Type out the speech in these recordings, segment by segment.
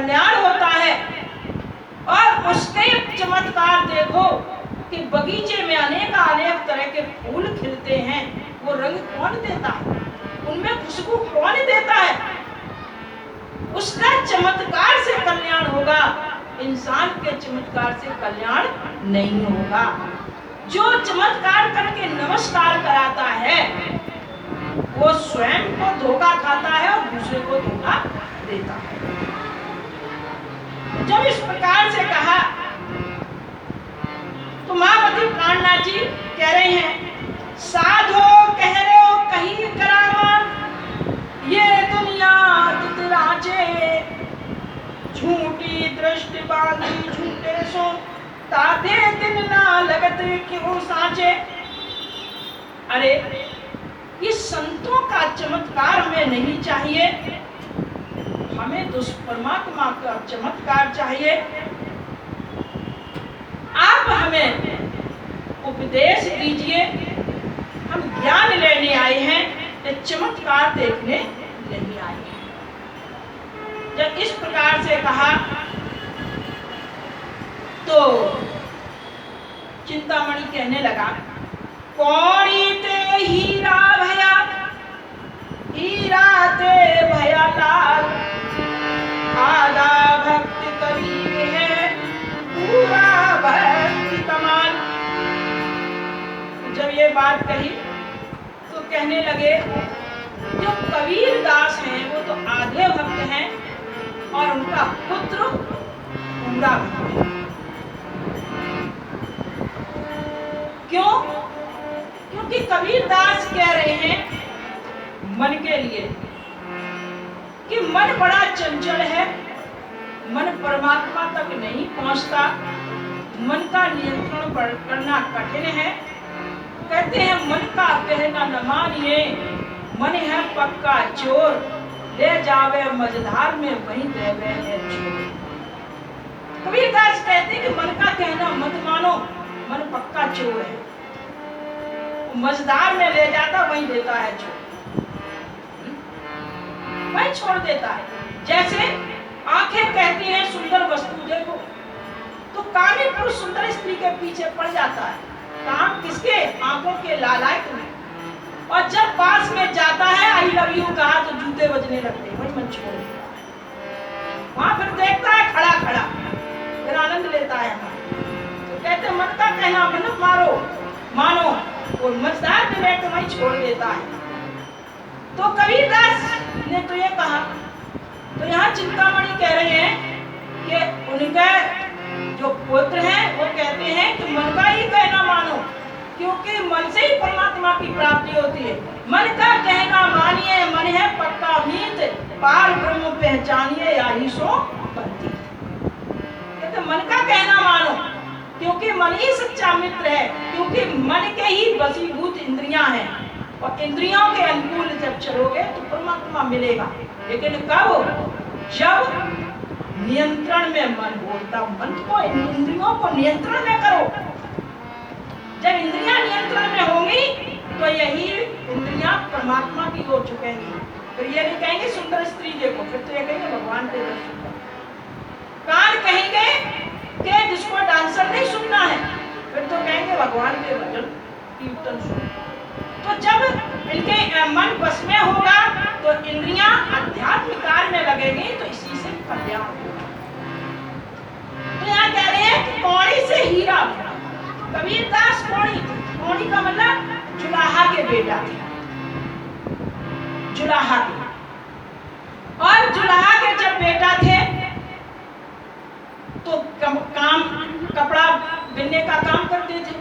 कल्याण होता है। और उसके चमत्कार देखो कि बगीचे में अनेक अनेक तरह के फूल खिलते हैं, वो रंग कौन देता है, उनमें खुशबू कौन देता है? उसका चमत्कार से कल्याण होगा, इंसान के चमत्कार से कल्याण नहीं होगा। जो चमत्कार करके नमस्कार कराता है वो स्वयं को धोखा खाता है और दूसरे को धोखा देता है। जब इस प्रकार से कहा तो महामती प्राणनाथ जी कह रहे हैं, साधो कह रहे हो कहीं करामा, ये दुनिया तितराचे, झूठी दृष्टि बांधी झूठे सो, ताते दिन ना लगत क्यों साचे। अरे ये संतों का चमत्कार हमें नहीं चाहिए, हमें तो परमात्मा का चमत्कार चाहिए। आप हमें उपदेश दीजिए, हम ज्ञान लेने आए हैं, ये चमत्कार देखने नहीं आए हैं। जब इस प्रकार से कहा तो चिंतामणि कहने लगा, कौड़ी ते हीरा भया, हीरा ते भया लाल, आधा भक्त कबीर है, पूरा भक्ति कमाल। जब ये बात कही तो कहने लगे, जो कबीर दास हैं वो तो आधे भक्त हैं और उनका पुत्र पूरा भक्त है। क्यों? क्योंकि कबीर दास कह रहे हैं मन के लिए कि मन बड़ा चंचल है, मन परमात्मा तक नहीं पहुंचता, मन का नियंत्रण करना कठिन है। कहते हैं मन का कहना न मानिए, मन है पक्का चोर, ले जावे मझधार में वहीं देवे है चोर। कबीर दास कहते हैं कि मन का कहना मत मानो, मन पक्का चोर है, मझधार में ले जाता वहीं देता है चोर, वहीं छोड़ देता है। जैसे आंखें कहती हैं सुंदर वस्तु देखो, तो कामी पुरुष सुंदर स्त्री के पीछे पड़ जाता है, काम किसके? आंखों के लालायत में। और जब पास में जाता है आई लव यू कहा तो जूते बजने लगते हैं, वही मन छोड़ देता है। वहां फिर देखता है खड़ा खड़ा, फिर आनंद लेता है। तो कहते मन का कहना मत मारो मानो, और मझधार में बैठ वहीं छोड़ देता है। तो कबीर दास ने तो ये कहा, तो यहाँ चिंतामणि कह रहे हैं कि उनका जो पुत्र हैं वो कहते हैं कि मन का ही कहना मानो, क्योंकि मन से ही परमात्मा की प्राप्ति होती है। मन का कहना मानिए, मन है पक्का मीत, पार ब्रह्म पहचानिए या ही सो पंथी। कहते मन का कहना मानो, क्योंकि मन ही सच्चा मित्र है, क्योंकि मन के ही वशीभूत इंद्रियां हैं, और इंद्रियों के अनुकूल जब चलोगे तो परमात्मा मिलेगा। लेकिन कब? जब नियंत्रण में मन बोलता, मन को इंद्रियों को नियंत्रण में करो। जब इंद्रियां नियंत्रण में होंगी तो यही इंद्रियां परमात्मा की ओर झुकेंगी। फिर ये नहीं कहेंगे सुंदर स्त्री देखो, फिर तो ये कहेंगे भगवान के दर्शन करो। कान कहेंगे कि जिसको डांसर नहीं सुनना है, फिर तो कहेंगे भगवान के भजन कीर्तन सुनो। तो जब इनके मन बस में होगा तो इंद्रियां आध्यात्मिक कार्य में लगेंगी, तो इसी से कल्याण होगा। तो यहाँ कह रहे हैं कि कौड़ी से हीरा बना। कबीर दास कौड़ी, कौड़ी का मतलब जुलाहा के बेटा थे, जुलाहा के। और जुलाहा के जब बेटा थे तो काम कपड़ा बिनने का काम करते थे,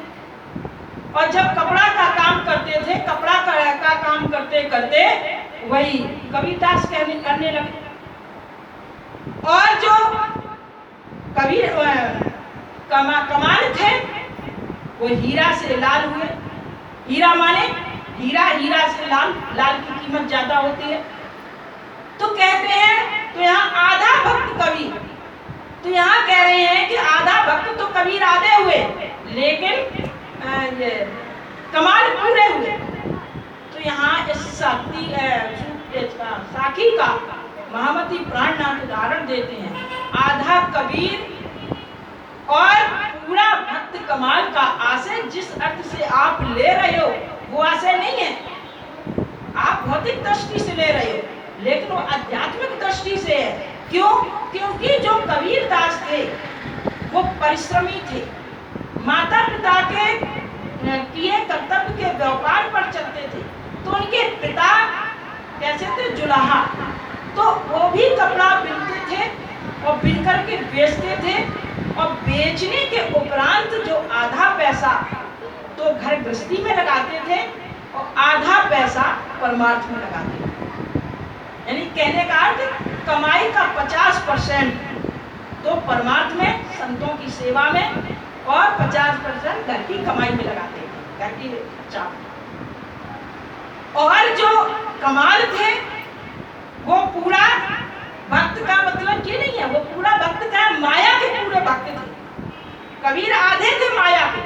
और जब कपड़ा का काम करते थे, कपड़ा का काम करते करते वही कबीर दास करने लगे। और जो कबीर कमाल थे वो हीरा से लाल हुए। हीरा माने हीरा, हीरा से लाल, लाल की कीमत ज्यादा होती है। तो कहते हैं, तो यहाँ आधा भक्त कबीर, तो यहाँ कह रहे हैं कि आधा भक्त तो कबीर आधे हुए, लेकिन ये कमाल पूरे हुए। तो यहाँ इस साखी का महामती प्राणनाथ उदाहरण देते हैं, आधा कबीर और पूरा भक्त कमाल का आशय जिस अर्थ से आप ले रहे हो वो आशय नहीं है। आप भौतिक दृष्टि से ले रहे हो, लेकिन वो आध्यात्मिक दृष्टि से है। क्यों? क्योंकि जो कबीर दास थे वो परिश्रमी थे, माता पिता के किए कर्तव्य के व्यापार पर चलते थे। तो उनके पिता कैसे थे? जुलाहा। तो वो भी कपड़ा बिनते थे और बिन करके बेचते थे, और बेचने के उपरांत जो आधा पैसा तो घर गृहस्थी में लगाते थे और आधा पैसा परमार्थ में लगाते थे। यानी कहने का अर्थ, कमाई का 50% तो परमार्थ में, संतों की सेवा में, और 50% घर की कमाई में लगाते थे, घर की खर्चा। और जो कमाल थे वो पूरा भक्त का मतलब ये नहीं है, वो पूरा भक्त का माया के पूरे भक्त थे। कबीर आधे थे माया के,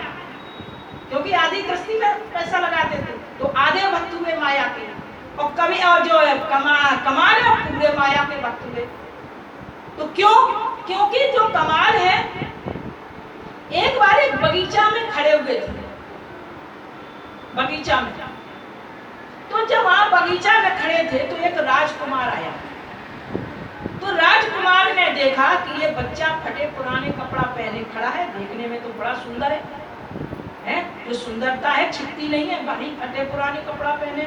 क्योंकि आधी गृहस्थी में पैसा लगाते थे, तो आधे भक्त हुए माया के। और कभी और जो है कमाल है पूरे माया के भक्त हुए। तो क्यों? क्योंकि जो कमाल है, एक बार एक बगीचा में खड़े हुए थे, बगीचा में। तो जब वहां बगीचा में खड़े थे तो एक राजकुमार आया। तो राजकुमार ने देखा कि ये बच्चा फटे पुराने कपड़ा पहने खड़ा है, देखने में तो बड़ा सुंदर है? जो सुंदरता है छिपती नहीं है, भाई फटे पुराने कपड़ा पहने।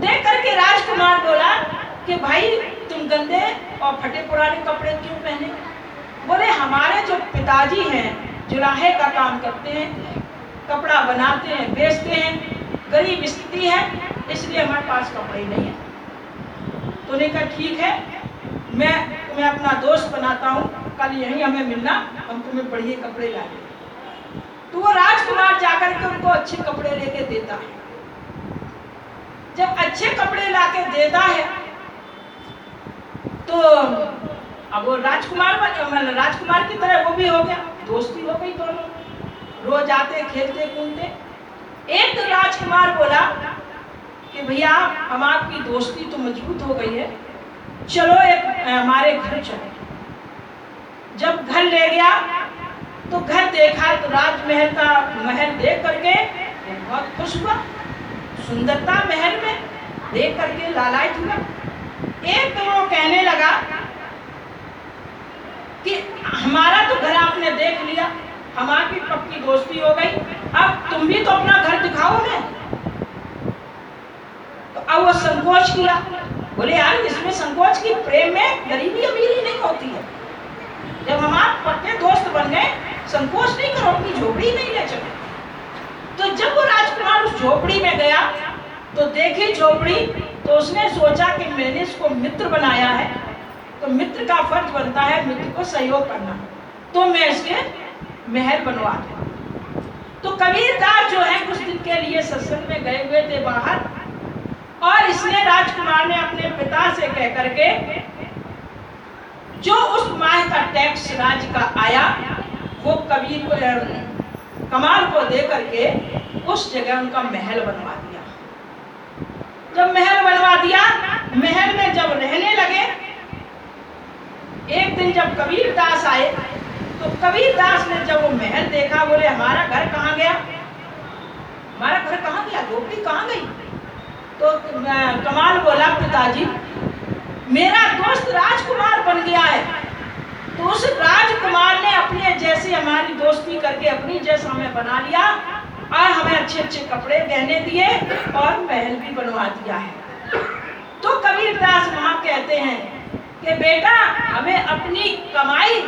देख करके राजकुमार बोला कि भाई तुम गंदे और फटे पुराने कपड़े क्यों पहने? बोले हमारे जो पिताजी हैं जुलाहे का काम करते हैं, कपड़ा बनाते हैं, बेचते हैं, गरीब स्थिति है, इसलिए हमारे पास कपड़े नहीं है। तो ने कहा ठीक है, मैं तुम्हें अपना दोस्त बनाता हूँ, कल यहीं हमें मिलना, हम तुम्हें बढ़िया कपड़े लाएंगे। तो वो राजकुमार जाकर के उनको अच्छे कपड़े लेके देता है। जब अच्छे कपड़े लाके देता है तो अब वो राजकुमार की तरह वो भी हो गया, दोस्ती हो गई दोनों, रोज आते खेलते कूदते। एक तो राजकुमार बोला कि भैया हम आपकी दोस्ती तो मजबूत हो गई है, चलो एक हमारे घर चलो। जब घर ले गया तो घर देखा तो राजमहल का महल देख करके बहुत खुश हुआ, सुंदरता महल में देख करके लालायित हुआ। एक तो वो कहने लगा कि हमारा तो घर आपने देख लिया, हमारी पक्की दोस्ती हो गई, अब तुम भी तो अपना घर दिखाओ ना। तो अब वो संकोच किया, बोले यार इसमें संकोच की, प्रेम में गरीबी अमीरी नहीं होती है। जब हम आप पक्के दोस्त बन गए, संकोच नहीं करो, अपनी झोपड़ी नहीं ले चलो। तो जब वो राजकुमार उस झोपड़ी में गया तो देखी झोपड़ी, तो उसने सोचा कि मैंने इसको मित्र बनाया है, तो मित्र का फर्ज बनता है मित्र को सहयोग करना, तो मैं इसके महल बनवा दूं। तो कबीरदास जो है कुछ दिन के लिए सत्संग में गए हुए थे बाहर, और इसने राजकुमार ने अपने पिता से कह करके जो उस माह का टैक्स राज्य का आया वो कबीर को कमाल को दे करके उस जगह उनका महल बनवा दिया। जब महल बनवा दिया, महल में जब रहने लगे, एक दिन जब कबीरदास आए तो कबीरदास ने जब वो महल देखा, बोले हमारा घर कहाँ गया, हमारा घर कहाँ गया, झोपड़ी कहाँ गई? तो कमाल बोला पिताजी मेरा दोस्त राजकुमार बन गया है, तो उस राजकुमार ने अपने जैसे हमारी दोस्ती करके अपनी जैसा हमें बना लिया, और हमें अच्छे अच्छे कपड़े गहने दिए और महल भी बनवा दिया है। तो कबीरदास वहां कहते हैं कि बेटा हमें अपनी कमाई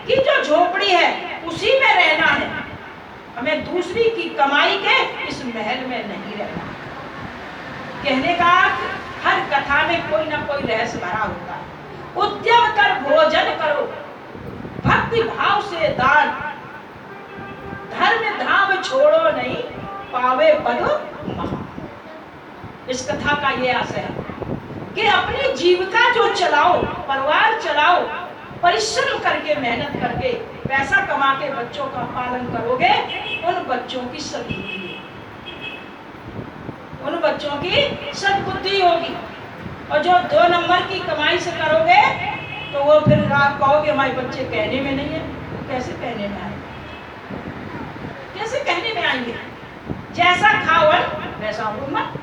की जो झोपड़ी है उसी में रहना है, हमें दूसरी की कमाई के इस महल में नहीं रहना। कहने का हर कथा में कोई ना कोई रहस्य भरा होता है। उद्यम कर भोजन करो, भक्ति भाव से दान, धर्म धाम छोड़ो नहीं, पावे पद महा। इस कथा का ये आशय है कि अपनी जीविका जो चलाओ, परिवार चलाओ, परिश्रम करके मेहनत करके पैसा कमा के बच्चों का पालन करोगे, उन बच्चों की सद्बुद्धि, उन बच्चों की सद्बुद्धि होगी। और जो 2 नंबर की कमाई से करोगे तो वो फिर आप कहोगे हमारे बच्चे कहने में नहीं है। तो कैसे कहने में आएंगे? कैसे कहने में आएंगे? जैसा खाओ वैसा हो मत।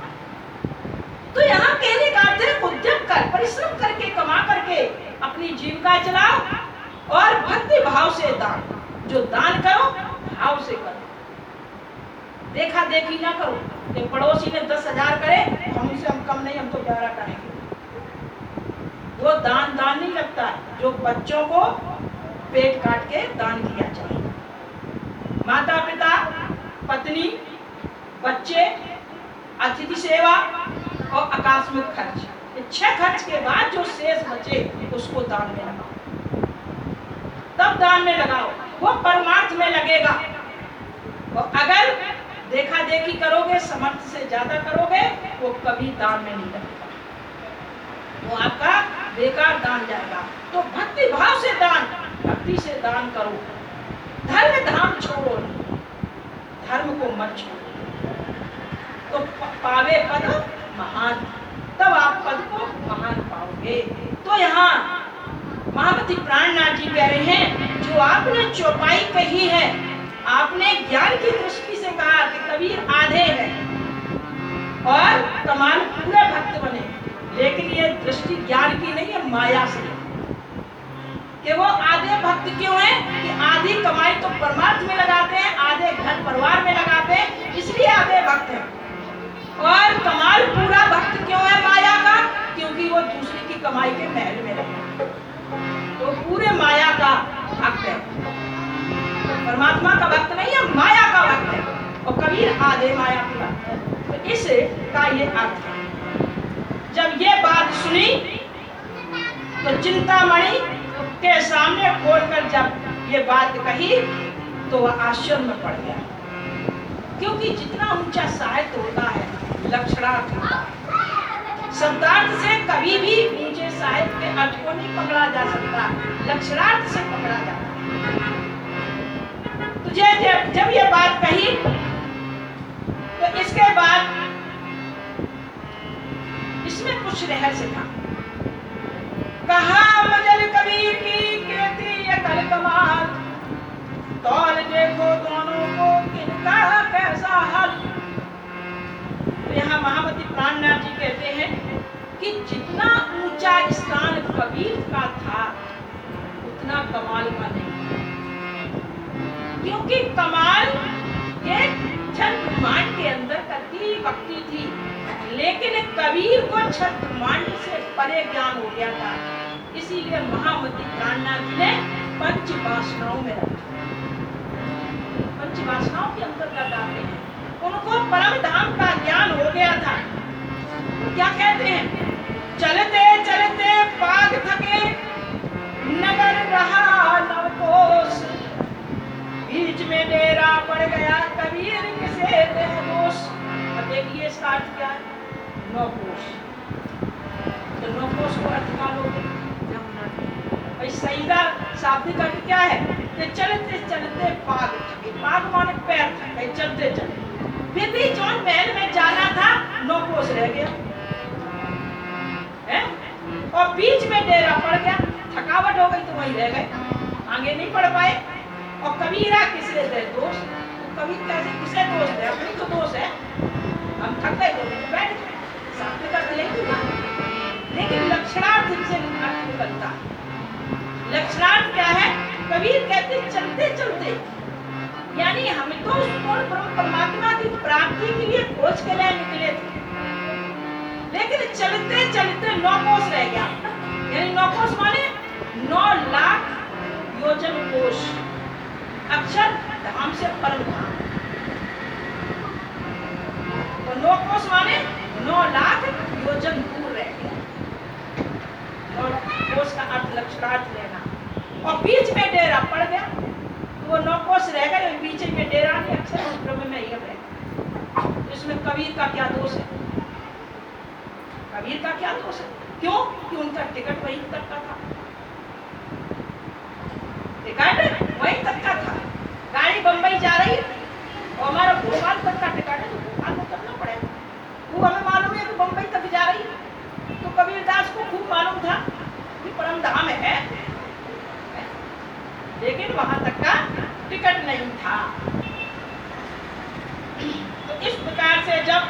तो यहाँ कहने का अर्थ है उद्यम कर, परिश्रम करके, कमा करके अपनी जीविका चलाओ और भक्ति भाव से दान। जो दान करो भाव से करो, देखा देखी ना करो। एक पड़ोसी ने 10,000 करे, हमसे हम कम नहीं, हम तो 11 करेंगे, वो दान नहीं लगता है। जो बच्चों को पेट काट के दान किया जाए, माता पिता, पत्नी, बच्चे, अतिथि सेवा और आकस्मिक खर्च, 6 खर्च के बाद जो शेष बचे उसको दान में लगाओ। तब दान में लगाओ, वो परमार्थ में लगेगा। और अगर देखा देखी करोगे, समर्थ से ज्यादा करोगे, वो कभी दान में नहीं लगेगा, वो आपका बेकार दान जाएगा। तो भक्ति भाव से दान, भक्ति से दान करो। धर्म धाम छोड़ो, धर्म को मत छोड़ो। तो पावे पद महान, तब आप पद को महान पाओगे। तो यहाँ महामती प्राणनाथ जी कह रहे हैं, जो आपने चौपाई कही है, आपने ज्ञान की दृष्टि से कहा कि कबीर आधे हैं और कमाल पूरे भक्त बने, लेकिन ये दृष्टि ज्ञान की नहीं है, माया से। कि वो आधे भक्त क्यों हैं? कि आधी कमाई तो परमार्थ में लगाते हैं, आधे घर परिवार में लगाते हैं, इसलिए आधे भक्त हैं। और कमाल पूरा भक्त क्यों है माया का? क्योंकि वो दूसरे की कमाई के महल में रहते, तो पूरे माया का भक्त है, परमात्मा का भक्त नहीं है, माया का भक्त है। और कबीर आधे माया के भक्त है। तो इस का ये अर्थ है। जब ये बात सुनी तो चिंतामणि के सामने खोलकर जब ये बात कही तो वह आश्चर्य में पड़ गया, क्योंकि जितना ऊंचा साहित्य होता है लक्षणार्थ होता है। शब्दार्थ से कभी भी ऊंचे साहित्य के अर्थ को नहीं पकड़ा जा सकता, लक्षणार्थ से पकड़ा जाता है। तुझे जब ये बात कही तो इसके बाद इसमें कुछ रहस्य था। कहा मजल कबीर की कीर्ति अकल कमाल, तौल देखो दोनों को किनका कैसा हाल। तो यहाँ महामती प्राणनाथ जी कहते हैं कि जितना ऊंचा स्थान कबीर का था उतना कमाल का नहीं, क्योंकि कमाल ये छठ ब्रह्मांड के अंदर करती भक्ति थी, लेकिन कबीर को छठ ब्रह्मांड से परे ज्ञान हो गया था। इसीलिए महामती प्राणनाथ जी ने पंच वासनाओं में रखा, पंच वासनाओं के अंतर्गत आते हैं। उनको परम धाम का ज्ञान हो गया था। क्या कहते हैं? चलते चलते पाग थके, नगर रहा नवकोश, बीच में डेरा पड़ गया कबीर किसे दे दोष। अब देखिए इसका अर्थ क्या है? नौकोश। तो नौकोश को अर्थ मानोगे भाई, सहीदा शाब्दिक अर्थ क्या है? कि चलते चलते पाग थके, पाग माने पैर थके, चलते चलते, फिर भी जौन महल में जाना था नौकोश रह गया है, और बीच में डेरा पड़ गया, थकावट हो गई तो वहीं रह गए, आगे नहीं पढ़ पाए। और कबीरा किसे दे दोष? तो कबीर कैसे किसे दोष दे? अपनी तो दोष है, हम थक गए तो बैठ गए, सामने का लेकिन लक्षणार्थ से अर्थ निकलता है। लक्षणार्थ क्या है? कबीर कहते चलते चलते, यानी हम तो पूर्ण ब्रह्म परमात्मा की प्राप्ति के लिए खोज के लिए निकले थे, लेकिन चलते चलते नौकोश रह गया। यानी नौकोश माने 9 लाख योजन कोश, अक्षर धाम से परम धाम। तो नौकोश माने 9 लाख योजन दूर रह गया। और कोश का अर्थ लक्षणार्थ लेना। और बीच में डेरा पड़ गया, तो वो नौकोश रह गए, बीच में डेरा नहीं, अक्षर उस ब्रह्म में ही रह। इसमें कबीर का क्या दोष है? कबीर का क्या दोष है? क्यों? कि उनका टिकट वहीं तक का था, टिकट वहीं तक का था। गाड़ी बंबई जा रही है और हमारा भोपाल तक का टिकट है, तो भोपाल को करना पड़ेगा। वो हमें मालूम है कि बंबई तक जा रही है, तो कबीर लेकिन वहां तक का टिकट नहीं था। तो इस प्रकार से जब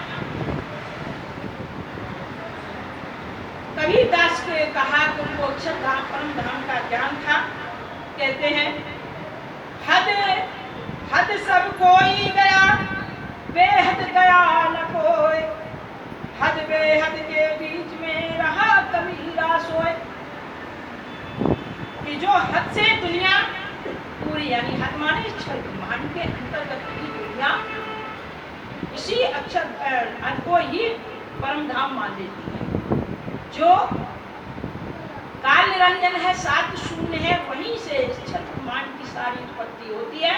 कबीरदास के कहा कि उनको अक्षर धाम परम धाम का ज्ञान था, कहते हैं हद हद सब कोई गया, बेहद गया न कोई, हद बेहद के बीच में रहा कबीरा सोए। कि जो हद से दुनिया पूरी, यानी हद माने छल ब्रह्मांड के अंतर्गत की दुनिया इसी अक्षर हद को ही परम धाम मान लेती है। जो काल निरंजन है, सात शून्य है, वहीं से छल ब्रह्मांड की सारी उत्पत्ति होती है।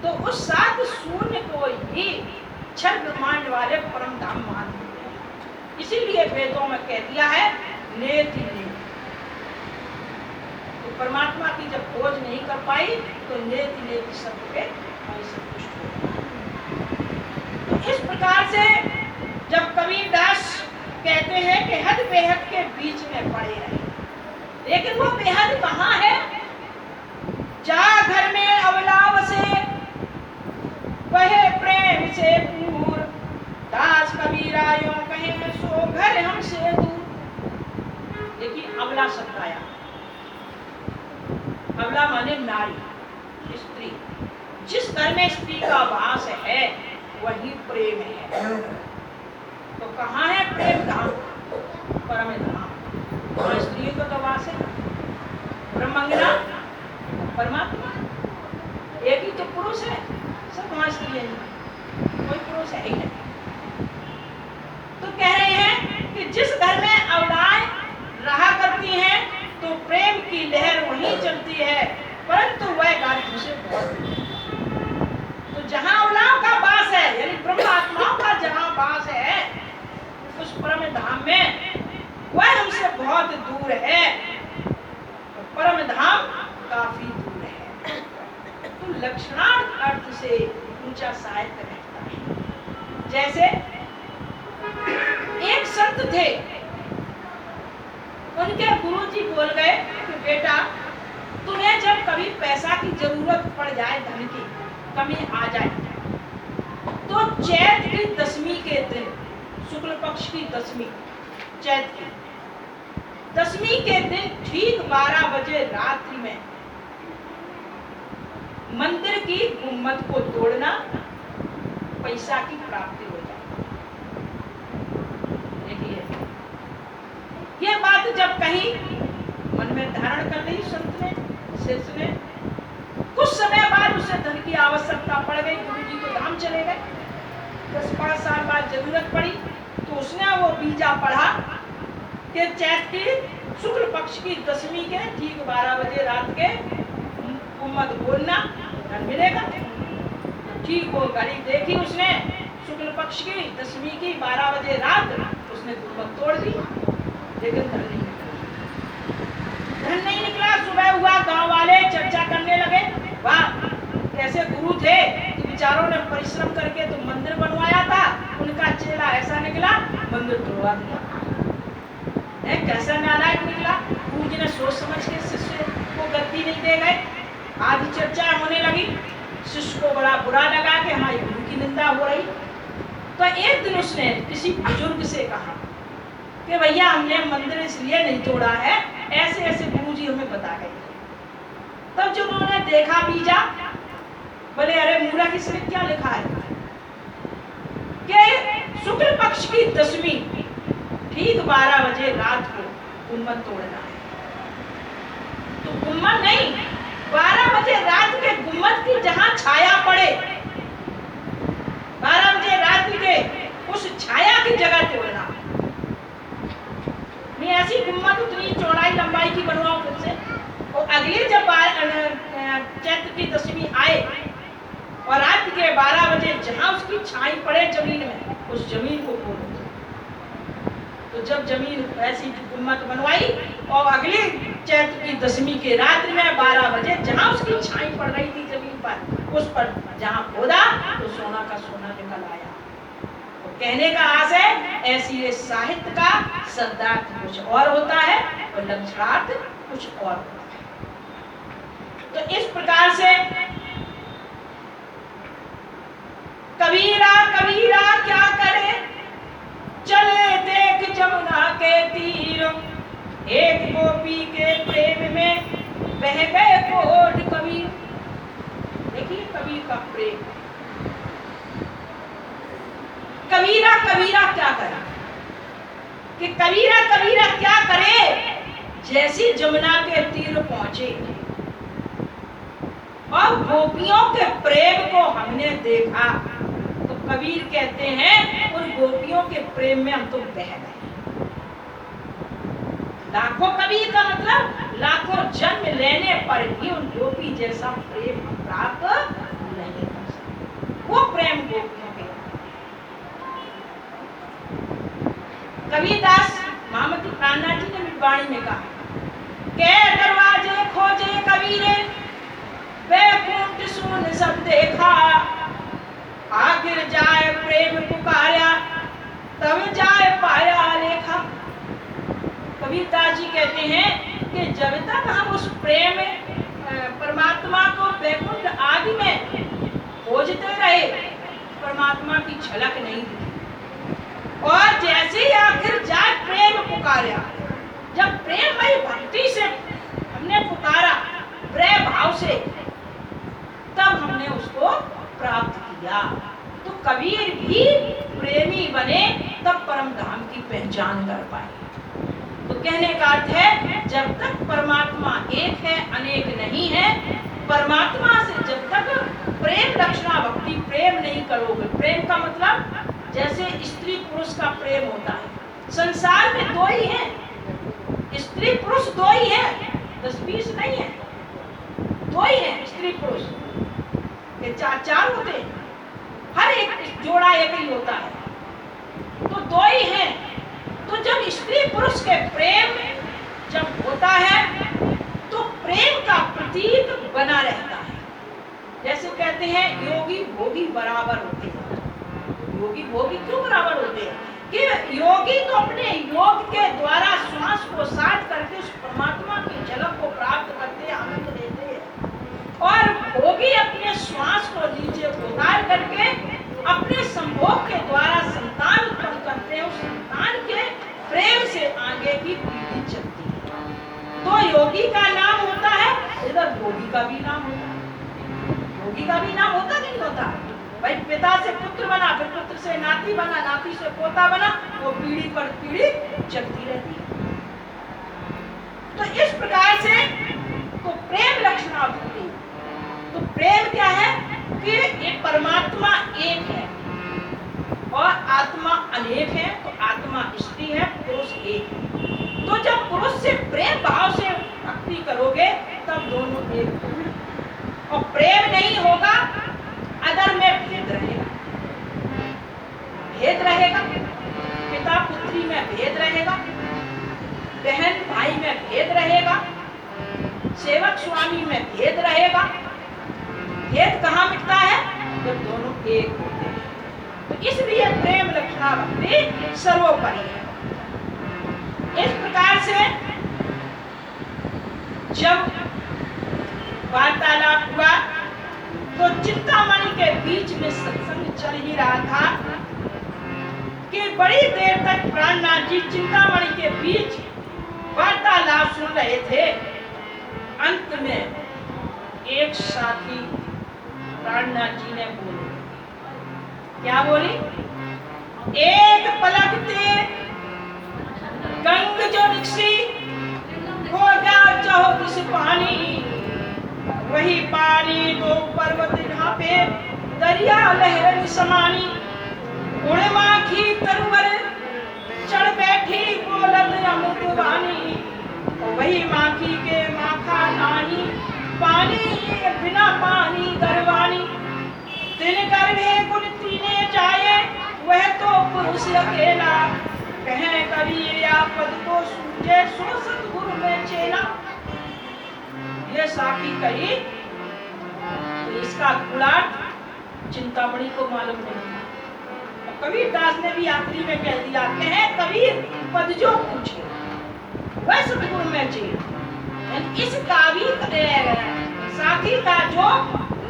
तो उस सात शून्य को ही छल ब्रह्मांड वाले परम धाम मानते हैं। इसीलिए वेदों में कह दिया है नेति नेति। तो परमात्मा की जब खोज नहीं कर पाई तो नेति नेति शब्द पे संतुष्ट हो। तो इस प्रकार से जब कबीरदास कहते हैं कि हद बेहद के बीच में पड़े रहे, लेकिन वो बेहद कहाँ है? जा घर में अवलाव से वहे प्रेम से पूर, दास कबीरा यों कहे सो घर हमसे दूर। देखिए अवला शब्द आया, अवला माने नारी, स्त्री। जिस घर में स्त्री का वास है वही प्रेम है। तो कहाँ है प्रेम धाम? परम धाम। और स्त्री को तो वास है ब्रह्मांगना परमात्मा, एक ही तो पुरुष है, सब वहां स्त्री है, कोई पुरुष है ही नहीं। तो कह रहे हैं कि जिस घर में अवलाएं रहा करती हैं तो प्रेम की लहर वहीं चलती है, परंतु वह घर हमसे बहुत। तो जहां अवलाओं का वास है, यानी ब्रह्म आत्माओं का जहां वास है उस परम धाम में, वह हमसे बहुत दूर है। तो परम धाम काफी दूर है। तो लक्षणार्थ अर्थ से ऊंचा साहित्य रहता है। जैसे एक संत थे, उनके गुरुजी बोल गए कि बेटा तुम्हें जब कभी पैसा की जरूरत पड़ जाए, धन की कमी आ जाए, तो चैत की दशमी के दिन, शुक्ल पक्ष की दशमी, चैत की दशमी के दिन ठीक 12 बजे रात्रि में मंदिर की गुम्मत को तोड़ना, पैसा की प्राप्ति हो जाए। देखिए ये बात जब कही, मन में धारण कर ली संत ने, शिष्य ने। कुछ समय बाद उसे धन की आवश्यकता पड़ गई, गुरुजी तो धाम चले गए। 10-5 साल बाद जरूरत पड़ी तो उसने वो बीजा पढ़ा कि चैत की शुक्ल पक्ष की दशमी के ठीक 12 बजे रात के गुम्मत बोलना, धन मिलेगा। ठीक वो घड़ी देखी उसने, शुक्ल पक्ष की दशमी की 12 बजे रात, उसने गुम्मत तोड़ दी, लेकिन धन नहीं निकला। धन नहीं निकला। सुबह हुआ, गांव वाले चर्चा करने लगे, वाह कैसे गुरु थे, बेचारों ने परिश्रम करके तो मंदिर बनवाया था, उनका चेला ऐसा निकला, मंदिर तोड़वा दिया। कैसा नालायक निकला। गुरु जी ने सोच समझ के शिष्य को गद्दी नहीं दे गए। आधी चर्चा होने लगी, शिष्य को बड़ा बुरा लगा कि हमारी गुरु की निंदा हो रही। तो एक दिन उसने किसी बुजुर्ग से कहा कि भैया हमने मंदिर इसलिए नहीं तोड़ा है, ऐसे ऐसे गुरु जी हमें बता गए। तब जो उन्होंने देखा बीजा, बोले अरे मूर्ख, इसमें क्या लिखा है कि शुक्ल पक्ष की दशमी ठीक 12 बजे रात को गुम्मत तोड़ना है। तो गुम्मत नहीं, 12 बजे रात के गुम्मत की जहां छाया पड़े, 12 बजे रात के उस छाया की जगह तोड़ना। नहीं ऐसी गुम्मत उतनी चौड़ाई लंबाई की बनवाओ फिर से, और अगली जब चैत्र की दशमी आए और रात के 12 बजे जहां उसकी छाई पड़े जमीन में, उस जमीन को खोदो। तो जब जमीन ऐसी गुम्मत बनवाई और अगली चैत्र की दशमी के रात्रि में 12 बजे जहां उसकी छाई पड़ रही थी जमीन पर, उस पर जहां खोदा तो सोना का सोना निकल आया। तो कहने का आशय ऐसी ये साहित्य का शब्दार्थ कुछ और होता है और लक्षणार्थ कुछ और होता है। तो इस प्रकार से कबीरा कबीरा क्या करे, चले देख जमुना के तीर, एक गोपी के प्रेम में बह गए कोट कबीर। देखिए कबीर का प्रेम। कबीरा कबीरा क्या करे, कि कबीरा कबीरा क्या करे, जैसी जमुना के तीर पहुंचे और गोपियों के प्रेम को हमने देखा, तो कबीर कहते हैं उन गोपियों के प्रेम में हम तो बह गए। लाखों कबीर का मतलब लाखों जन्म लेने पर भी उन गोपी जैसा प्रेम हम प्राप्त नहीं कर सकते। वो प्रेम गोपियों के। कबीरदास महामती प्राणनाथ जी ने वाणी में कहा, के दरवाजे खोजे कबीरे, बैकुंठ सुन सब देखा, आखिर जाए प्रेम पुकारा, तब जाए पाया लेखा। कबीरदास जी कहते हैं कि जब तक हम उस प्रेम परमात्मा को बैकुंठ आदि में खोजते रहे, परमात्मा की झलक नहीं दिखी। और जैसे ही आखिर जाए प्रेम पुकारा, जब प्रेममयी भक्ति से हमने पुकारा, प्रेम भाव से, तब हमने उसको प्राप्त किया। तो कबीर भी प्रेमी बने तब परम धाम की पहचान कर पाए। तो कहने का अर्थ है, जब तक परमात्मा एक है, अनेक नहीं है, परमात्मा से जब तक प्रेम लक्षणा भक्ति प्रेम नहीं करोगे, प्रेम का मतलब जैसे स्त्री पुरुष का प्रेम होता है, संसार में दो ही है, स्त्री पुरुष दो ही है, 10-20 नहीं है, दो ही है स्त्री पुरुष, ये चार होते हैं, हर एक जोड़ा एक ही होता है, तो दो ही हैं। तो जब स्त्री पुरुष के प्रेम जब होता है तो प्रेम का प्रतीक बना रहता है। जैसे कहते हैं योगी भोगी बराबर होते हैं। योगी भोगी क्यों बराबर होते हैं? कि योगी तो अपने योग के द्वारा श्वास को साध करके उस परमात्मा की झलक को प्राप्त करते हैं, आनंद लेते हैं, और भोगी अपने श्वास को नीचे उतार करके अपने संभोग के द्वारा संतान उत्पन्न करते हैं। उस संतान के प्रेम से आगे की पीढ़ी चलती है। तो योगी का नाम होता है, इधर भोगी का भी नाम होता है। भोगी का भी नाम होता नहीं होता? भाई पिता से पुत्र बना, फिर पुत्र से नाती बना, नाती से पोता बना, वो पीढ़ी पर पीढ़ी चलती रहती है। तो इस प्रकार से तो प्रेम लक्षणा होती है। तो प्रेम क्या है कि ये परमात्मा एक है और आत्मा अनेक है। तो आत्मा स्त्री है, पुरुष एक है। तो जब पुरुष से प्रेम भाव से भक्ति करोगे तब दोनों एक होंगे। और प्रेम नहीं होगा अगर में भेद रहेगा, भेद रहेगा, पिता पुत्री में भेद रहेगा, बहन भाई में भेद रहेगा, सेवक स्वामी में भेद रहेगा। भेद कहाँ मिटता है? जब दोनों एक होते हैं। तो इसलिए प्रेम लक्षणा भक्ति सर्वोपरि है। इस प्रकार से जब वार्तालाप हुआ तो चिंतामणि के बीच में सत्संग चल ही रहा था कि बड़ी देर तक प्राणनाथ जी चिंतामणि के बीच वार्तालाप सुन रहे थे। अंत में एक साथी प्राणनाथ जी ने बोले, क्या बोली? एक पलक ते गंग जो निकसी, हो गया चाहो किस पानी, वही पानी तो पर्वत ढापे, दरिया लहर समानी, उड़े माखी तरवर चढ़ बैठी बोलत अमृत वाणी, वही माखी के माखा नानी, पानी बिना पानी दरवानी, दिन गर्भे गुण तीने जाए, वह तो पुरुष अकेला, कहे कबीर या पद को सूझे सो सतगुरु में चेला। ये साखी कही तो इसका गुणार्थ चिंतामणि को मालूम नहीं था। कबीरदास ने भी आखिरी में कह दिया, कहे कबीर पद जो पूछे वह सतगुरु में चेला। इसका भी साखी का जो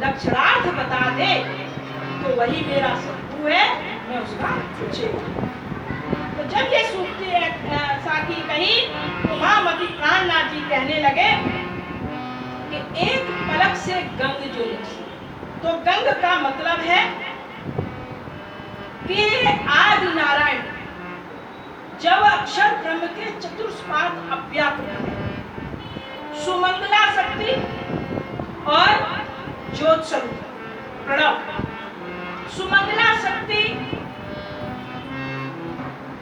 लक्षणार्थ बता दे तो वही मेरा शत्रु है, मैं उसका पूछे। तो जब ये सूक्ति साखी कही तो महामती प्राणनाथ जी कहने लगे कि एक पलक से गंग जो निकली। तो गंग का मतलब है कि आदि नारायण जब अक्षर ब्रह्म के चतुष्पाद अव्याप्त है, सुमंगला शक्ति और ज्योत स्वरूप प्रणव। सुमंगला शक्ति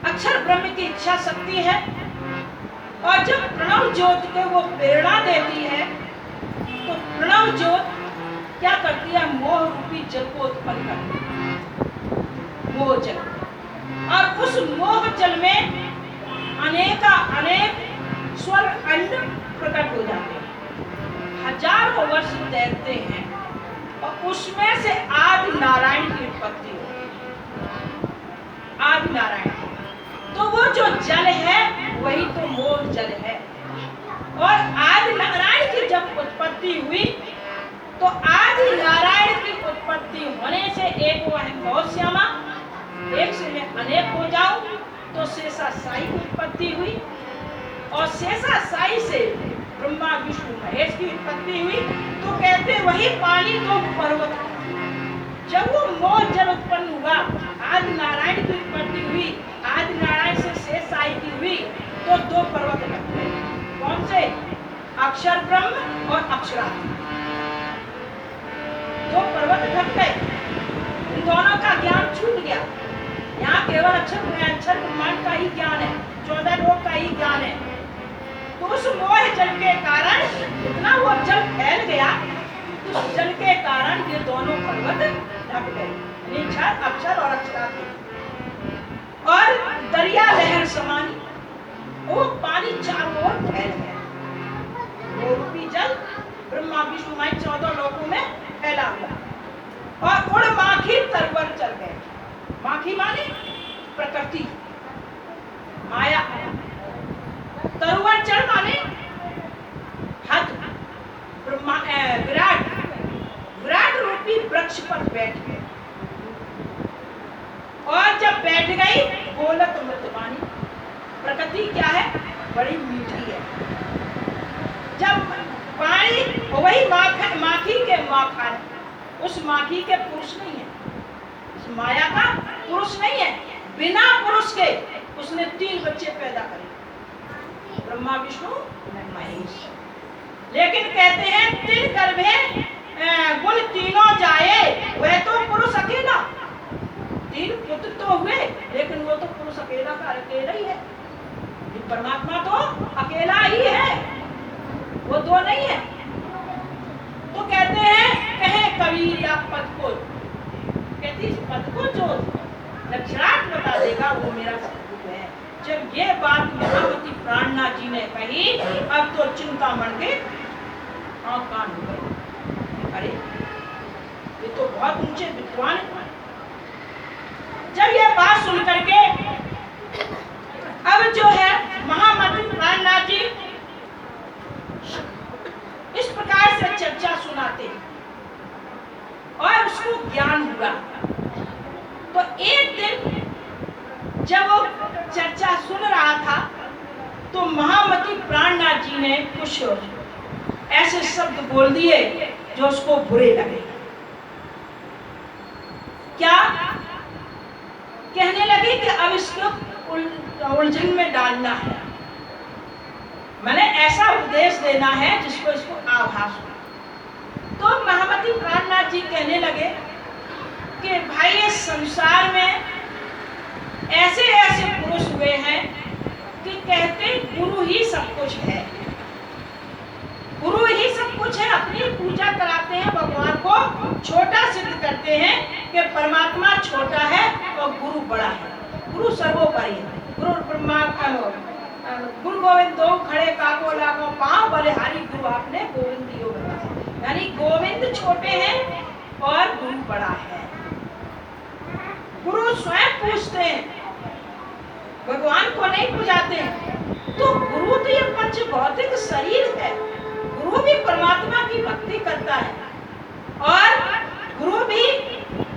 अक्षर ब्रह्म की इच्छा शक्ति है और जब प्रणव ज्योत के वो प्रेरणा देती है तो प्रणव ज्योत क्या करती है, मोह रूपी जल को उत्पन्न करती है, मोह जल। और उस मोह जल में अनेक स्वर अंड प्रकट हो जाते हैं, हजारों वर्ष तैरते हैं और उसमें से आदि नारायण की उत्पत्ति होती है। आदि नारायण तो वो जो जल है वही तो मोह जल है। और आदि नारायण की जब उत्पत्ति हुई तो आदि नारायण की उत्पत्ति होने से एक वो है बहुत श्यामा, एक से मैं अनेक हो जाऊं, तो शेषा साई की उत्पत्ति हुई और शेषा साई से ब्रह्मा विष्णु महेश की उत्पत्ति हुई। तो कहते वही पानी तो पर्वत। जब वो मोह जल उत्पन्न हुआ, आदि नारायण की उत्पत्ति हुई, आदि नारायण से शेष साई की हुई, तो दो पर्वत लग गए। कौन से? अक्षर ब्रह्म और अक्षरार्थ। दो पर्वत ढक गए, इन दोनों का ज्ञान छूट गया। यहाँ केवल अक्षर ब्रह्मांड का ही ज्ञान है, 14 लोक का ही ज्ञान है। तो उस मोह जल के कारण इतना वो जल फैल गया, उस जल के कारण ये दोनों पर्वत ढक गए, अक्षर और अक्षरार्थ। और दरिया लहर समानी, वो पानी चारों ओर फैल गया। वो रूपी जल ब्रह्मा विष्णु महेश 14 लोकों में फैला हुआ। और उड़ माखी तरवर चल गए। माखी माने प्रकृति, माया। तरुवर चल माने हद, ब्रह्मा विराट रूपी वृक्ष पर बैठ गए। और जब बैठ गई बोलत मृतवाणी। प्रकृति क्या है? बड़ी मीठी है। जब पानी वही माखी के माखा, उस माखी के पुरुष नहीं है, उस माया का पुरुष नहीं है। बिना पुरुष के उसने 3 बच्चे पैदा करे, ब्रह्मा विष्णु महेश। लेकिन कहते हैं 3 गर्भे गुण तीनों जाए, वह तो पुरुष अकेला। 3 पुत्र तो हुए लेकिन वो तो पुरुष अकेला का अकेला ही है। परमात्मा तो अकेला ही है, वो 2 नहीं है। तो कहते हैं कहे कबीर या पद को, कहती इस पद को जो लक्षणार्थ बता देगा वो मेरा शत्रु है। जब ये बात महामती प्राणनाथ जी ने कही, अब तो चिंता मर के आंख कान हो गए। अरे ये तो बहुत ऊंचे विद्वान है। जब ये बात सुन करके अब जो है महामती प्राणनाथ जी इस प्रकार से चर्चा सुनाते और उसको ज्ञान हुआ। तो एक दिन जब वो चर्चा सुन रहा था तो महामती प्राणनाथ जी ने कुछ ऐसे शब्द बोल दिए जो उसको बुरे लगे। क्या कहने लगे कि अब इसको उलझन में डालना है, मैंने ऐसा उपदेश देना है जिसको इसको आभास हो। तो महामती प्राणनाथ जी कहने लगे कि भाई इस संसार में ऐसे ऐसे पुरुष हुए हैं कि कहते गुरु ही सब कुछ है, गुरु ही सब कुछ है। अपनी पूजा कराते हैं, भगवान को छोटा सिद्ध करते हैं कि परमात्मा छोटा है और गुरु बड़ा है, गुरु सर्वोपरि है। गुरु ब्रह्मा गुरु गोविंद दो खड़े काको लागो पांव बलिहारी, गुरु आपने गोविंद योग बताया। यानी गोविंद छोटे हैं और गुरु बड़ा है। गुरु स्वयं पूजते हैं, भगवान को नहीं पूजाते हैं। तो गुरु तो ये पंच भौतिक शरीर है, गुरु भी परमात्मा की भक्ति करता है और गुरु भी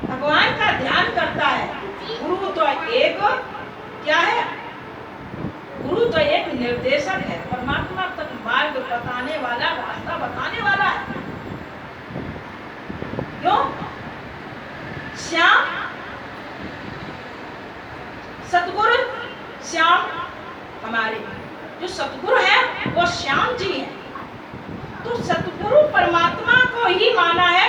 भगवान का ध्यान करता है। गुरु तो एक क्या है? गुरु तो एक निर्देशक है, परमात्मा तक मार्ग बताने वाला, रास्ता बताने वाला है। क्यों? श्याम सतगुरु, श्याम हमारे जो सतगुरु है वो श्याम जी है। तो सतगुरु परमात्मा को ही माना है,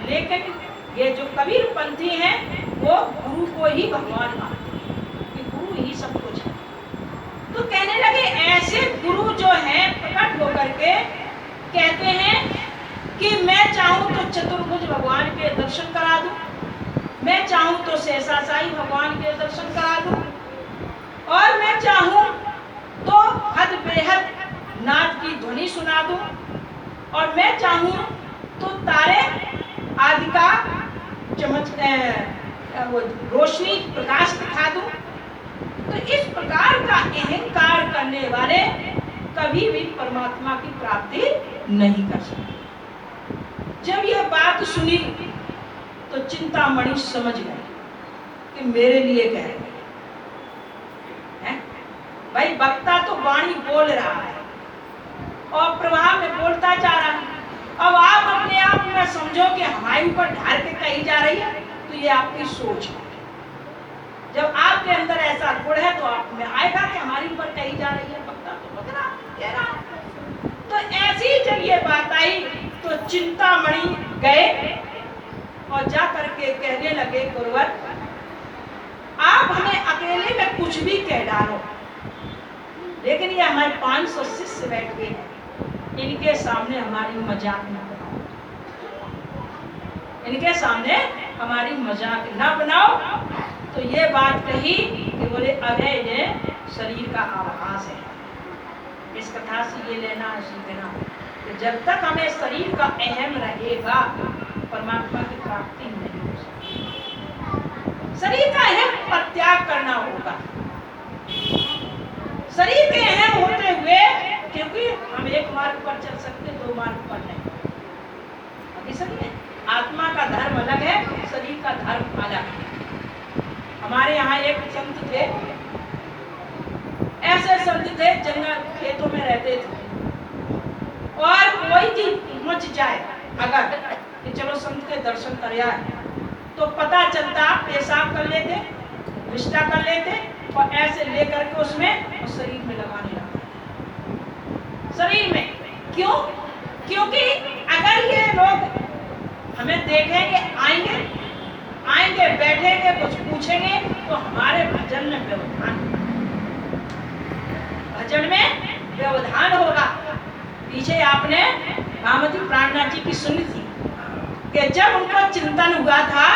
लेकिन ये जो कबीर पंथी हैं वो गुरु को ही भगवान मानते हैं कि गुरु ही सब कुछ है। तो कहने लगे ऐसे गुरु जो हैं प्रकट होकर के कहते हैं कि मैं चाहूं तो चतुर्भुज भगवान के दर्शन करा दूं, मैं चाहूं तो शेषाशायी भगवान के दर्शन करा दूं, और मैं चाहूं तो हद बेहद नाद की ध्वनि सुना दूं, और मैं चाहूं तो तारे आदि का रोशनी प्रकाश दिखा दूं। तो इस प्रकार का अहंकार करने वाले कभी भी परमात्मा की प्राप्ति नहीं कर सकते। जब यह बात सुनी तो चिंतामणि समझ गए कि मेरे लिए कह रहे हैं। भाई वक्ता तो वाणी बोल रहा है और प्रभाव में बोलता जा रहा है। अब आप अपने आप में समझो कि हमारे ऊपर ढाल के कही जा रही है, तो ये आपकी सोच है। जब आपके अंदर ऐसा गुण है तो आप में आएगा कि हमारी ऊपर कही जा रही है, वक्ता तो बक रहा कह रहा है। तो ऐसी जब ये बात आई तो चिंतामणि गए और जा करके कहने लगे गुरुवर आप हमें अकेले में कुछ भी कह डालो, लेकिन ये हमारे 500 शिष्य बैठ गए हैं, इनके सामने हमारी मजाक न बनाओ, इनके सामने हमारी मजाक न बनाओ। तो ये बात कही कि बोले अभय ये शरीर का आभास है, इस कथा से ये लेना सीखना कि जब तक हमें शरीर का अहम रहेगा परमात्मा की प्राप्ति नहीं हो सकती। शरीर का अहम पर त्याग करना होगा। शरीर के अहम होते हुए, क्योंकि हम एक मार्ग पर चल सकते, दो मार्ग पर नहीं। अभी समझे, आत्मा का धर्म अलग है, शरीर का धर्म अलग है। हमारे यहाँ एक संत थे, ऐसे संत थे जंगल खेतों में रहते थे, और कोई चीज मच जाए अगर कि चलो संत के दर्शन कर आए, तो पता चलता पेशाब कर लेते, विष्ठा कर लेते और ऐसे लेकर के उसमें शरीर में लगाने लगते। शरीर में क्यों? क्योंकि अगर ये लोग हमें देखेंगे, आएंगे बैठेंगे, कुछ पूछेंगे तो हमारे भजन में व्यवधान, भजन में व्यवधान होगा। पीछे आपने भामती प्राणनाथ जी की सुनी थी कि जब उनको चिंतन हुआ था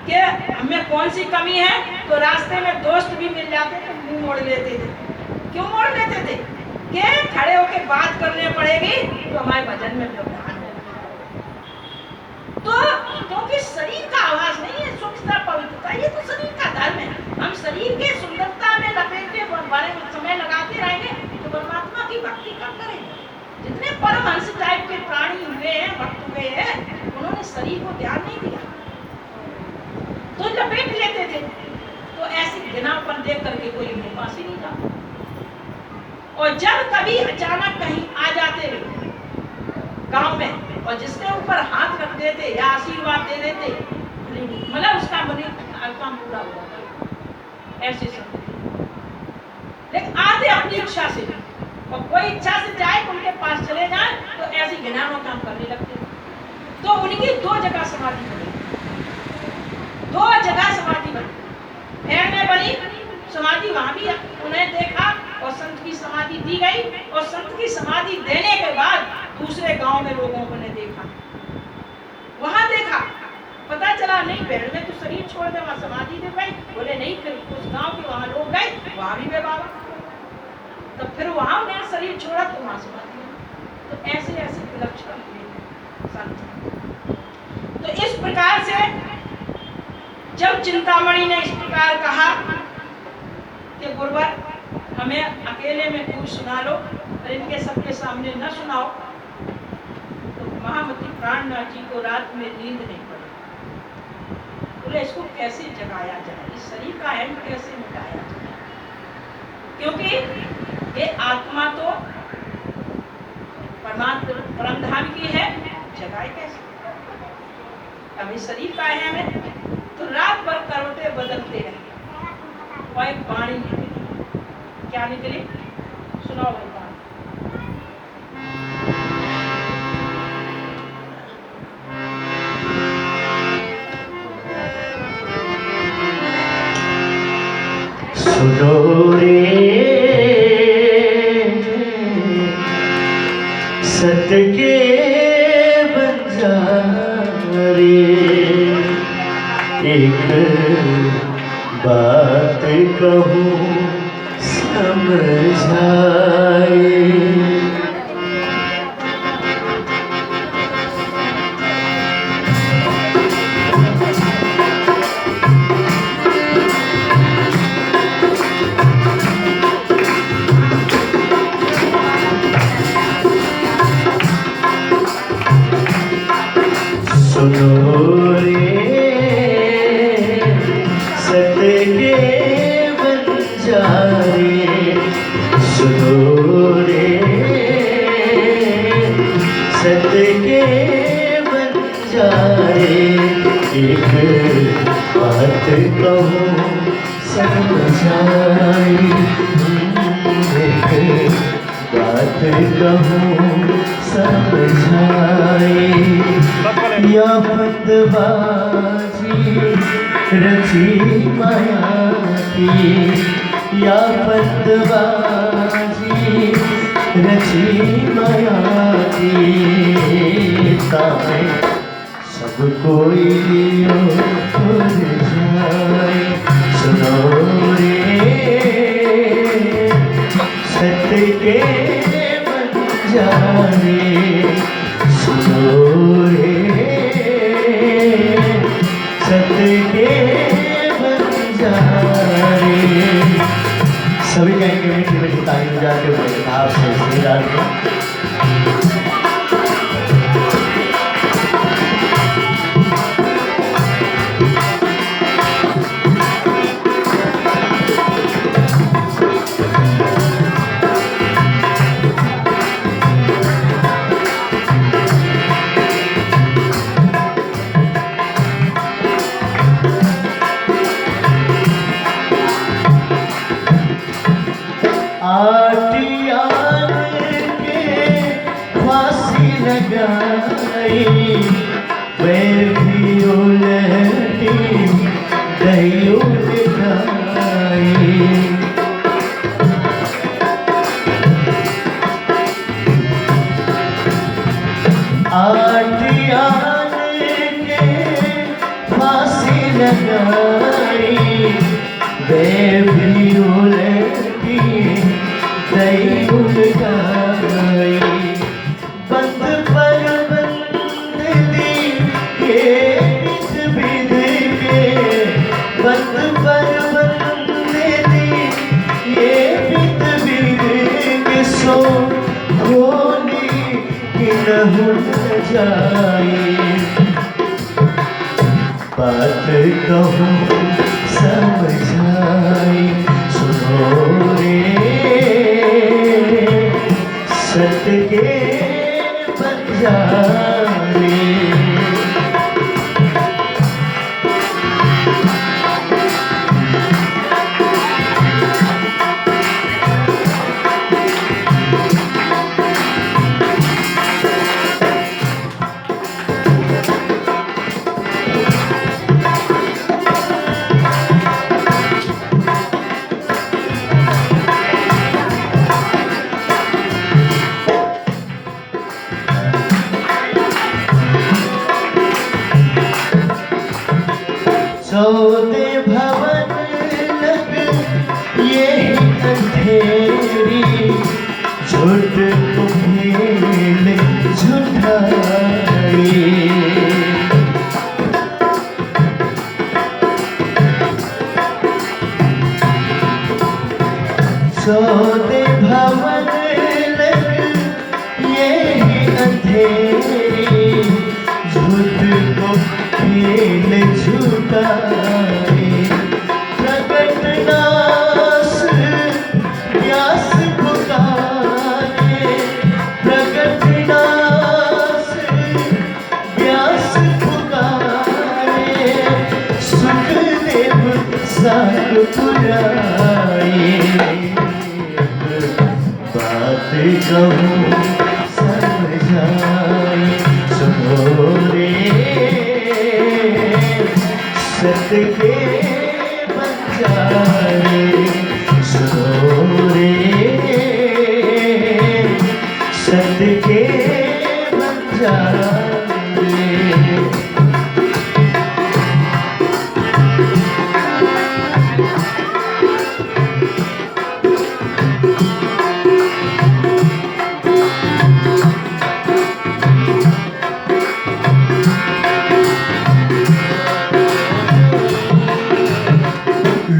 कि हमें कौन सी कमी है, तो रास्ते में दोस्त भी मिल जाते तो मुंह मोड़ लेते थे। क्यों मोड़ लेते थे? कि खड़े होकर बात करने पड़ेगी तो हमारे भजन में व्यवधान होगा। तो क्योंकि शरीर का आवाज नहीं है, स्वच्छता पवित्रता, ये तो शरीर का धर्म है। हम शरीर के सुंदरता में लपेटने बड़े समय लगाते रहेंगे तो परमात्मा की भक्ति कब करेंगे? जितने परमहंस टाइप के प्राणी हुए हैं, भक्त हुए हैं, उन्होंने शरीर को ध्यान नहीं दिया, तो लपेट लेते थे। तो ऐसी घृणापन देख करके कोई उनके पास ही नहीं जाता। और जब कभी अचानक कहीं आ जाते गांव में और जिसके ऊपर हाथ रख देते या आशीर्वाद दे देते, मतलब उसका मन काम पूरा हो जाता। ऐसे सब, लेकिन आते अपनी इच्छा से, और कोई इच्छा से जाए उनके पास चले जाए तो ऐसी घृणात्मक काम करने लगते। तो उनकी 2 जगह समाधि बनी, 2 जगह समाधि बनी। भैर में बनी समाधि, वहां भी उन्हें देखा और संत की समाधि दी गई, और संत की समाधि देने के बाद दूसरे गांव में लोगों को ने देखा, वहां देखा, पता चला नहीं भैर में तो शरीर छोड़ दे, वहां समाधि दे गई। बोले नहीं, फिर उस गांव के वहां लोग गए, वहां भी वे बाबा, तो फिर वहां उन्हें शरीर छोड़ा तो वहां समाधि। तो ऐसे ऐसे विलक्षण संत। तो इस प्रकार से जब चिंतामणि ने इस प्रकार कहा कि गुरुवर हमें अकेले में कुछ सुना लो, और इनके सबके सामने न सुनाओ, महामती प्राणनाथ जी को रात में नींद नहीं पड़ी। बोले इसको कैसे जगाया जाए, इस शरीर का अहम कैसे मिटाया जाए, क्योंकि ये आत्मा तो परमात्मा परमधाम की है, जगाए कैसे। अब इस शरीर का अहम है तो रात भर करवटे बदलते रहे और एक वाणी निकली। क्या निकली? सुनाओ भाई बात। सुनो रे सत्य के बंजारे, एक बात कहूँ समझाए। सुनो रे सत्य के बंजारे, सुनो रे सत्य के बंजारे, एक बात कहूँ समझाए। एक बात कहूँ समझाए। या फतबाजी रची माया की, या फतबाजी रची माया की, ताए सब कोई उड़ जाए। सुनो रे सत्य के बंजारे, सुनो रे सत्य के बंजारे। सभी कहेंगे मीठी मीठी ताली बजाते हुए आप से श्रीराम को। आटियान के फांसी लगाई, पैर भी उलटी दही उलटाई। आटियान के फांसी लगाई, पैर भी उलटी दही उलटाई। बंद पर बंद दी के बिध के, बंद पर बंद दी ये बिध के, सो खोली कि न जाए। बात कहूँ समझाए। सुनो रे सत्य के बंजारे, सौदे भवन लग ये अंधेरी, झूठ तुम्हें झूठाई। सौदे भवन लग ये अंधेरी, छुटाए प्रकट नास व्यास पुकारे प्रकट नास व्यास पुकारे सुखदेव साग पुराए बात कहूँ समझाए सुनो रे सत के बंजारे सुनो रे सत के बंजारे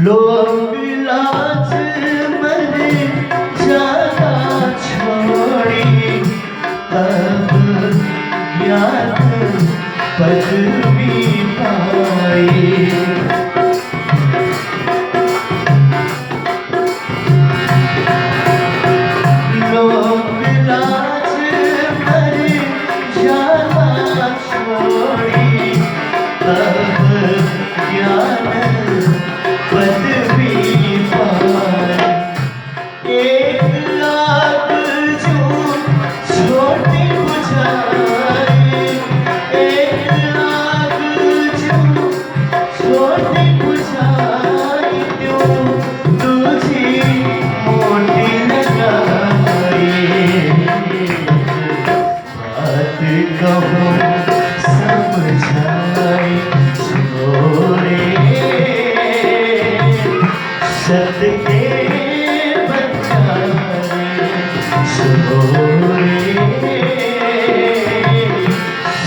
लोग लाज मर जाना छोड़ी अब याद पदवी पाई लोग लाज मर जाना छोड़ी अब याद पदवी पाई एक लाख जो छोटे बुझाए एक लाख जो छोटे बुझाए क्यों तुझी मोटी लगाए बात कहो समझाए सुनो रे सत के बंजारे सुनो रे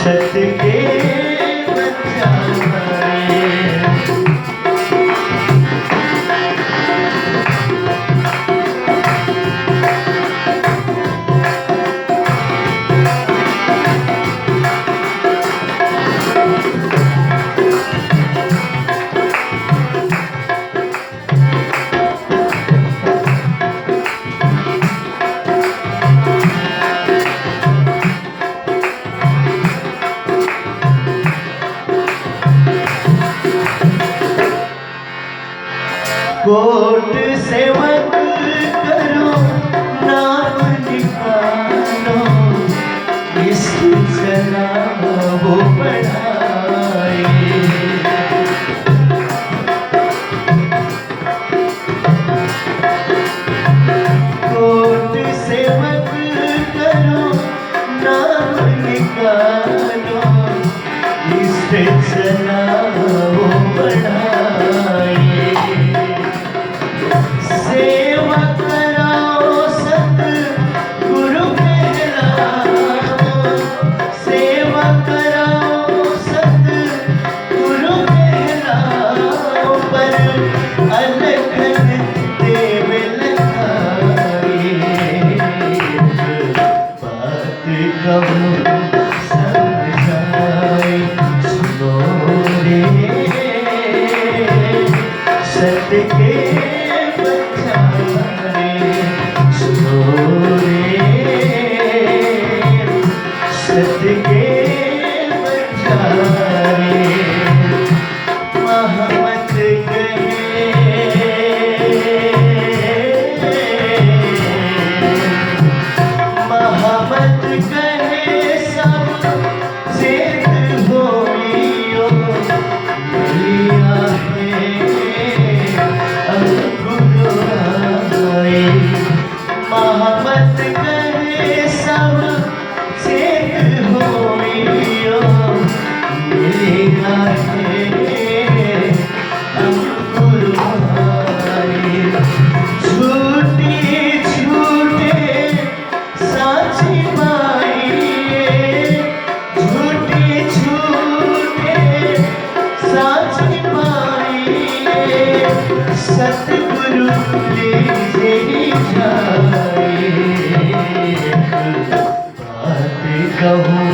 सत के बंजारे कोट सेवक करो नाम निकालो इसकी चला वो बढ़ाए कोट सेवक करो नाम निकालो इससे चला वो बढ़ाए सेवा कराओ सतगुरु कहलाओ सेवा कराओ सतगुरु कहलाओ पर अलखन देव लखाए बात कहूँ समझाए सुनो रे सत के सत के बंजारे महमत कहे सब चेत होइयो मिलिया है अंकुर आए महमत कहे सब चेत होइयो मिलिया है अंकुर आए झूठी झूठे साची पाइए झूठी झूठे साची पाइए सतगुरु लीजिए जाए बात कहूँ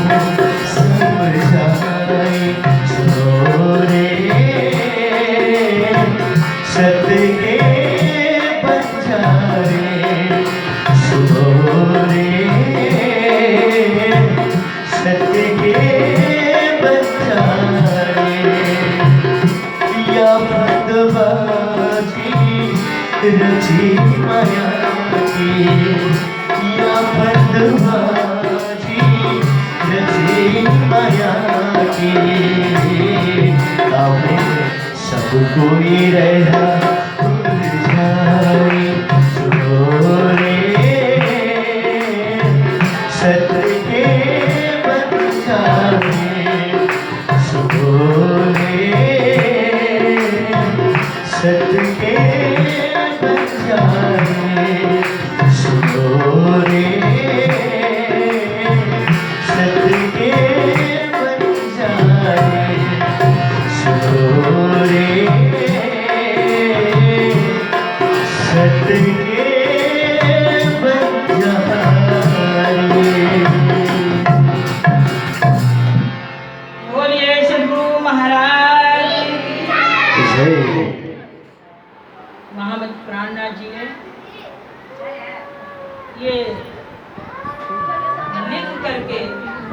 समझाए सुनो रे माझी रची माया की कामे सब कोई रहा उलझाए सुनोरे सत्य के बन जाए सुनोरे सत्य के बन जाए सुनोरे सत्य के बन जाए सुनोरे सत्य के बन जाए। बोलिए सदगुरु महाराज की जय। महामत प्राणनाथ जी ने ये लिख करके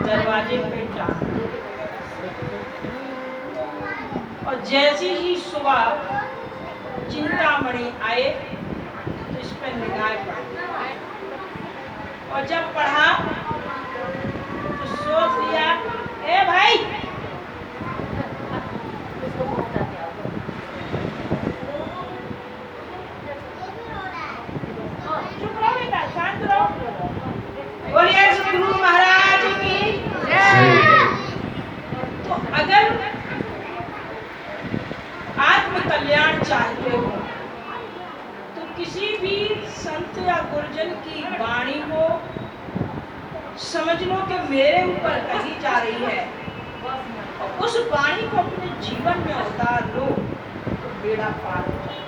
दरवाजे पे टांगा और जैसी ही सुबह चिंतामणि आए तो इस पर निगाह पड़ी और जब पढ़ा तो सोच लिया ए भाई चुप रहो बेटा, शांत रहो। बोलिए सदगुरु महाराज की जय। तो अगर आत्म कल्याण चाहते हो तो किसी भी संत या गुरुजन की वाणी को समझ लो कि मेरे ऊपर कही जा रही है और उस वाणी को अपने जीवन में उतार लो तो बेड़ा पार हो जाए।